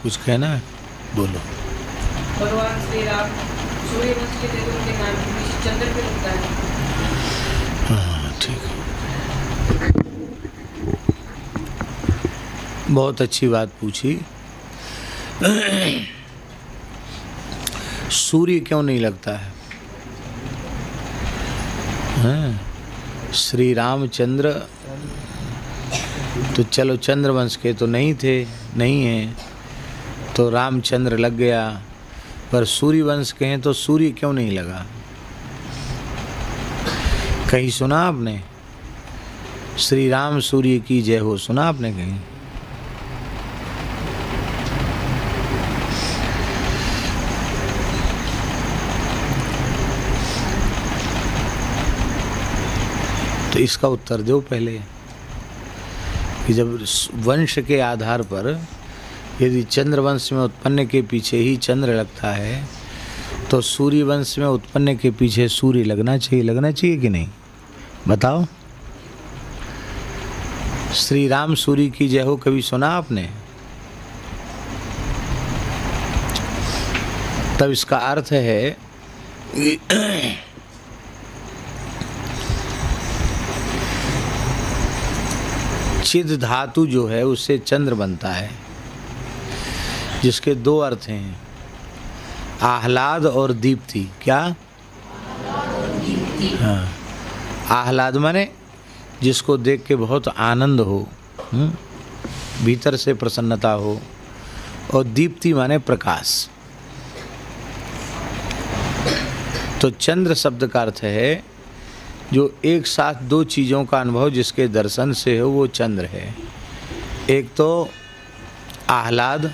कुछ कहना है? बोलो। भगवान श्री राम सूर्य वंश के थे तो उनके नाम के बीच चंद्र पे लगता है। हाँ ठीक है, बहुत अच्छी बात पूछी। सूर्य क्यों नहीं लगता है? हाँ? श्री रामचंद्र तो चलो चंद्रवंश के तो नहीं थे, नहीं हैं, तो रामचंद्र लग गया, पर सूर्यवंश के हैं तो सूर्य क्यों नहीं लगा? कहीं सुना आपने? श्री राम सूर्य की जय हो, सुना आपने कहीं? तो इसका उत्तर दो पहले कि जब वंश के आधार पर यदि चंद्रवंश में उत्पन्न के पीछे ही चंद्र लगता है तो सूर्य वंश में उत्पन्न के पीछे सूर्य लगना चाहिए कि नहीं? बताओ। श्री राम सूर्य की जय हो कभी सुना आपने? तब इसका अर्थ है चिद धातु जो है उससे चंद्र बनता है, जिसके दो अर्थ हैं, आह्लाद और दीप्ति। क्या? हाँ, आह्लाद माने जिसको देख के बहुत आनंद हो, भीतर से प्रसन्नता हो, और दीप्ति माने प्रकाश। तो चंद्र शब्द का अर्थ है जो एक साथ दो चीज़ों का अनुभव जिसके दर्शन से हो वो चंद्र है। एक तो आह्लाद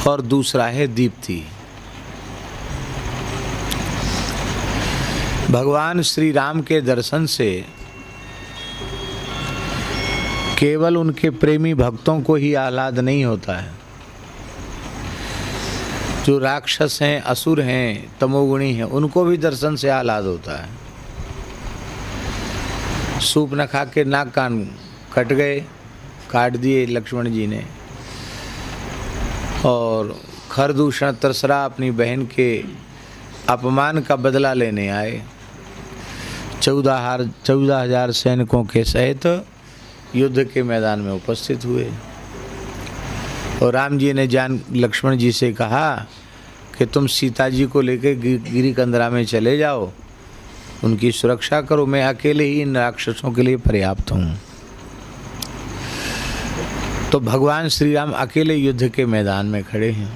और दूसरा है दीप्ति। भगवान श्री राम के दर्शन से केवल उनके प्रेमी भक्तों को ही आह्लाद नहीं होता है, जो राक्षस हैं, असुर हैं, तमोगुणी हैं, उनको भी दर्शन से आह्लाद होता है। सूप न खा के नाक कान कट गए, काट दिए लक्ष्मण जी ने, और खरदूषण तरसरा अपनी बहन के अपमान का बदला लेने आए। 14,000 सैनिकों के सहित युद्ध के मैदान में उपस्थित हुए, और राम जी ने लक्ष्मण जी से कहा कि तुम सीता जी को लेकर गिरी कंदरा में चले जाओ, उनकी सुरक्षा करो, मैं अकेले ही इन राक्षसों के लिए पर्याप्त हूँ। तो भगवान श्री राम अकेले युद्ध के मैदान में खड़े हैं,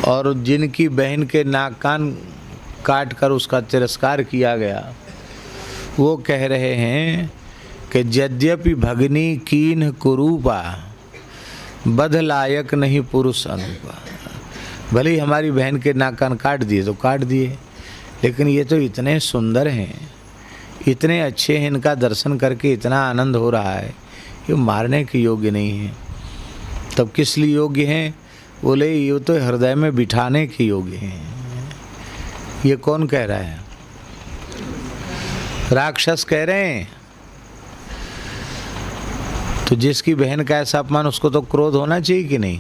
और जिनकी बहन के नाक कान काट कर उसका तिरस्कार किया गया, वो कह रहे हैं कि यद्यपि भगनी कीन कुरूपा बध लायक नहीं पुरुष अनुपा। भले ही हमारी बहन के नाक कान काट दिए तो काट दिए, लेकिन ये तो इतने सुंदर हैं, इतने अच्छे हैं, इनका दर्शन करके इतना आनंद हो रहा है, ये मारने के योग्य नहीं है। तब किस लिए योग्य हैं? बोले ये तो हृदय में बिठाने के योग्य हैं। ये कौन कह रहा है? राक्षस कह रहे हैं। तो जिसकी बहन का ऐसा अपमान, उसको तो क्रोध होना चाहिए कि नहीं?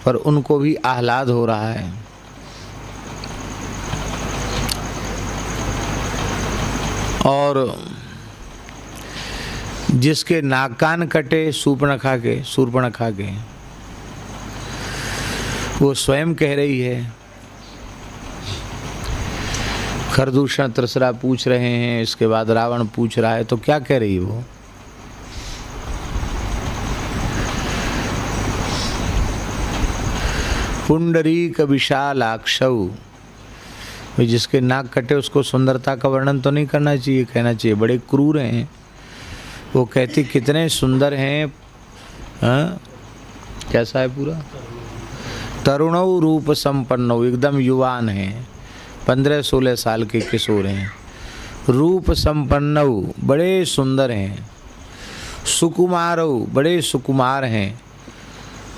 पर उनको भी आह्लाद हो रहा है। और जिसके नाक कान कटे शूर्पणखा के, वो स्वयं कह रही है। खरदूषण तरसरा पूछ रहे हैं, इसके बाद रावण पूछ रहा है, तो क्या कह रही है वो? पुंडरीक विशालाक्षौ, जिसके नाक कटे उसको सुंदरता का वर्णन तो नहीं करना चाहिए, कहना चाहिए बड़े क्रूर हैं। वो कहती कितने सुंदर हैं, हाँ? कैसा है पूरा? तरुणौ रूप संपन्नौ, एकदम युवान हैं, 15-16 साल के किशोर हैं। रूप संपन्नौ, बड़े सुंदर हैं। सुकुमारौ, बड़े सुकुमार हैं।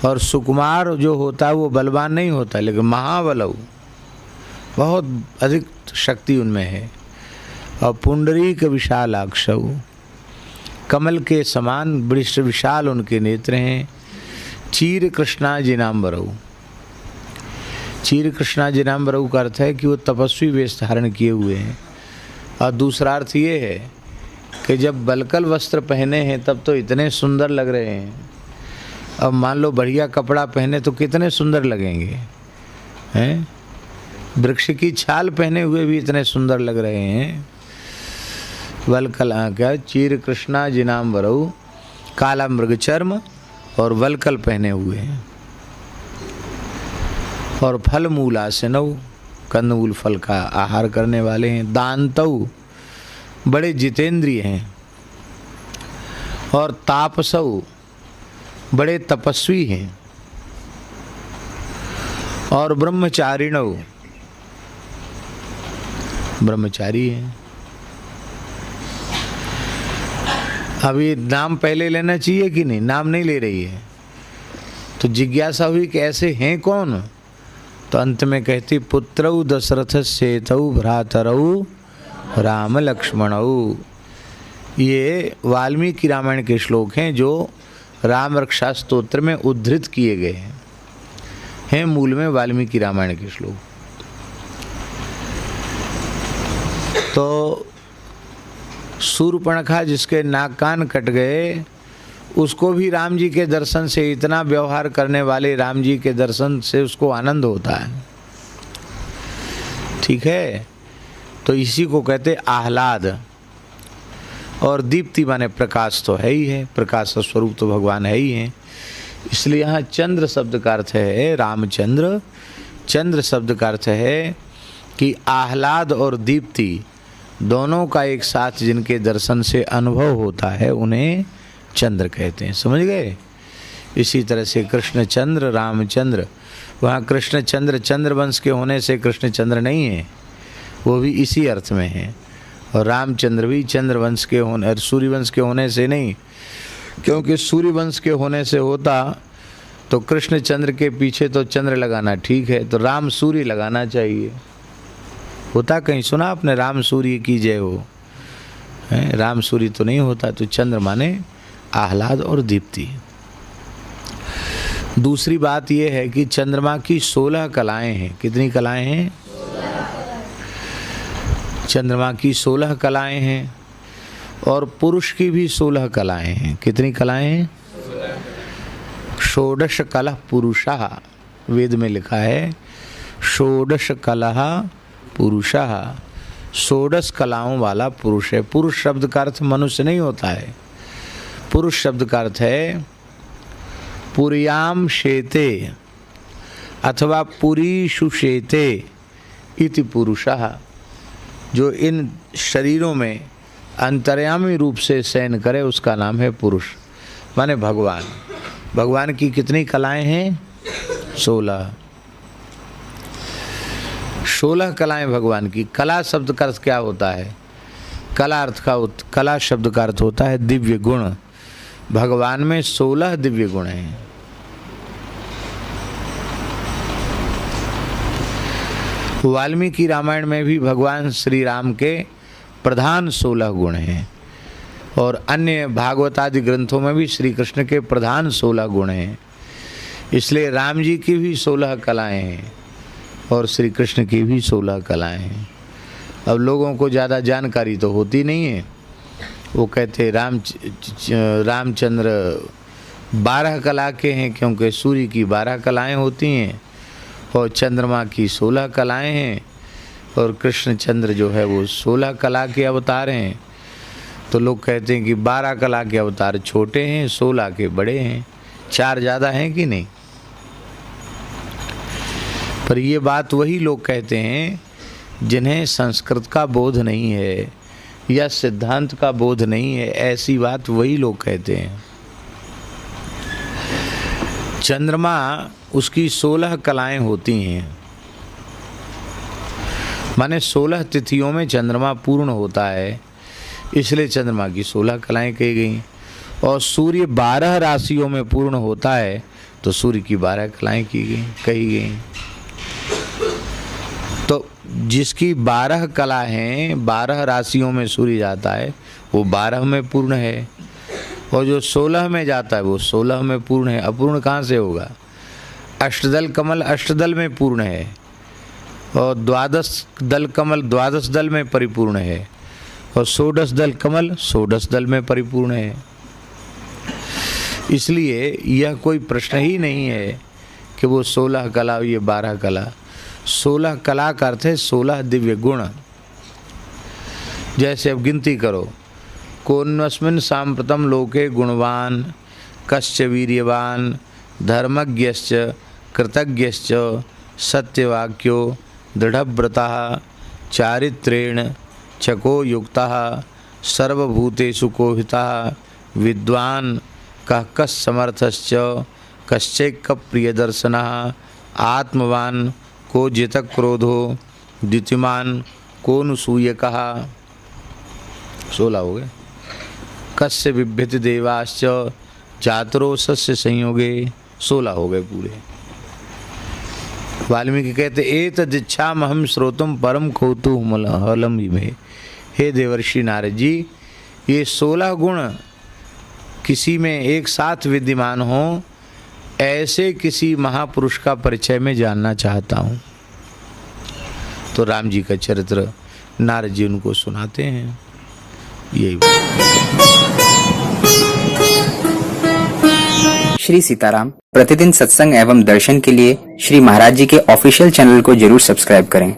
और सुकुमार जो होता है वो बलवान नहीं होता, लेकिन महाबलौ, बहुत अधिक शक्ति उनमें है। और पुंडरीक विशालाक्षौ, कमल के समान वृष विशाल उनके नेत्र हैं। चीर कृष्णा जिनाम्बरऊ, चीर कृष्णा जिनाम्बरऊ का अर्थ है कि वो तपस्वी वेश धारण किए हुए हैं। और दूसरा अर्थ ये है कि जब बलकल वस्त्र पहने हैं तब तो इतने सुंदर लग रहे हैं, अब मान लो बढ़िया कपड़ा पहने तो कितने सुंदर लगेंगे हैं। वृक्ष की छाल पहने हुए भी इतने सुंदर लग रहे हैं। वलकल क्या, चीर कृष्णा जिनाम्बरऊ, काला मृग चर्म और वलकल पहने हुए हैं। और फल मूलासनऊ, कंदमूल फल का आहार करने वाले हैं। दानतऊ, बड़े जितेंद्रिय हैं। और तापसऊ, बड़े तपस्वी हैं। और ब्रह्मचारिणऊ, ब्रह्मचारी हैं। अभी नाम पहले लेना चाहिए कि नहीं, नाम नहीं ले रही है तो जिज्ञासा हुई कि ऐसे हैं कौन। तो अंत में कहती पुत्रौ दशरथ सेतौ भ्रातरौ राम लक्ष्मणौ। ये वाल्मीकि रामायण के श्लोक हैं जो राम रक्षा स्तोत्र में उद्धृत किए गए हैं मूल में वाल्मीकि रामायण के श्लोक। तो शूर्पणखा जिसके नाक कान कट गए, उसको भी राम जी के दर्शन से, इतना व्यवहार करने वाले राम जी के दर्शन से उसको आनंद होता है। ठीक है, तो इसी को कहते आह्लाद। और दीप्ति माने प्रकाश तो है ही है, प्रकाश स्वरूप तो भगवान है ही हैं। इसलिए यहाँ चंद्र शब्द का अर्थ है रामचंद्र। चंद्र शब्द का अर्थ है कि आह्लाद और दीप्ति दोनों का एक साथ जिनके दर्शन से अनुभव होता है उन्हें चंद्र कहते हैं। समझ गए। इसी तरह से कृष्णचंद्र रामचंद्र, वहाँ कृष्णचंद्र चंद्रवंश के होने से कृष्णचंद्र नहीं है, वो भी इसी अर्थ में है। और रामचंद्र भी चंद्रवंश के होने और सूर्यवंश के होने से नहीं, क्योंकि सूर्यवंश के होने से होता तो कृष्णचंद्र के पीछे तो चंद्र लगाना ठीक है, तो राम सूर्य लगाना चाहिए। होता कहीं सुना आपने राम सूर्य की जय हो, राम सूर्य तो नहीं होता। तो चंद्र माने आह्लाद और दीप्ति। दूसरी बात यह है कि चंद्रमा की 16 कलाएं हैं। कितनी कलाएं हैं? चंद्रमा की 16 कलाएं हैं। और पुरुष की भी 16 कलाएं हैं। कितनी कलाएं हैं? षोडश कलह पुरुषः, वेद में लिखा है षोडश कलह पुरुषः, 16 कलाओं वाला पुरुष है। पुरुष शब्द का अर्थ मनुष्य नहीं होता है। पुरुष शब्द का अर्थ है पुर्याम शेते अथवा पुरीषु शेते इति पुरुषः, जो इन शरीरों में अंतर्यामी रूप से शयन करे उसका नाम है पुरुष, माने भगवान। भगवान की कितनी कलाएं हैं? 16। 16 कलाएं भगवान की। कला शब्द का अर्थ क्या होता है? कला शब्द का अर्थ होता है दिव्य गुण। भगवान में 16 दिव्य गुण हैं। वाल्मीकि रामायण में भी भगवान श्री राम के प्रधान 16 गुण हैं और अन्य भागवत आदि ग्रंथों में भी श्री कृष्ण के प्रधान 16 गुण हैं। इसलिए राम जी की भी 16 कलाएं हैं और श्री कृष्ण की भी 16 कलाएं हैं। अब लोगों को ज़्यादा जानकारी तो होती नहीं है, वो कहते रामचंद्र 12 कला के हैं क्योंकि सूर्य की 12 कलाएं होती हैं और चंद्रमा की 16 कलाएं हैं और कृष्णचंद्र जो है वो 16 कला के अवतार हैं। तो लोग कहते हैं कि 12 कला के अवतार छोटे हैं, 16 के बड़े हैं। 4 ज़्यादा हैं कि नहीं? पर ये बात वही लोग कहते हैं जिन्हें संस्कृत का बोध नहीं है या सिद्धांत का बोध नहीं है। ऐसी बात वही लोग कहते हैं। चंद्रमा उसकी 16 कलाएं होती हैं, माने 16 तिथियों में चंद्रमा पूर्ण होता है, इसलिए चंद्रमा की 16 कलाएं कही गई। और सूर्य 12 राशियों में पूर्ण होता है तो सूर्य की 12 कलाएं कही गई। तो जिसकी 12 कला हैं, 12 राशियों में सूर्य जाता है, वो 12 में पूर्ण है, और जो 16 में जाता है वो 16 में पूर्ण है। अपूर्ण कहाँ से होगा? अष्टदल कमल अष्टदल में पूर्ण है, और 12 दल कमल 12 दल में परिपूर्ण है, और 16 दल कमल 16 दल में परिपूर्ण है। इसलिए यह कोई प्रश्न ही नहीं है कि वो 16 कला ये 12 कला। 16 कला का अर्थ है 16 दिव्य गुण। जैसे अब गिनती करो, कोन्वस्मिन् साम्प्रतं लोके गुणवान कश्च वीर्यवान धर्मज्ञश्च कृतज्ञश्च सत्यवाक्यो दृढ़व्रतः चारित्रेण चको युक्तः सर्वभूतेषु कोहितः विद्वान् कः कस्समर्थश्च कश्चैक प्रियदर्शनः आत्मवान् को जितः क्रोधो द्युतिमान् को नुसूयकः। 16 हो गए। कस्य बिभ्यति देवाश्च जातरो सस्य संयोगे, 16 हो गए पूरे। वाल्मीकि कहते एतदिच्छामहं श्रोतुम परम कौतूहलम में। हे देवर्षि नारद जी, ये 16 गुण किसी में एक साथ विद्यमान हो, ऐसे किसी महापुरुष का परिचय मैं जानना चाहता हूँ। तो राम जी का चरित्र नारद जी उनको सुनाते हैं। यही श्री सीताराम प्रतिदिन सत्संग एवं दर्शन के लिए श्री महाराज जी के ऑफिशियल चैनल को जरूर सब्सक्राइब करें।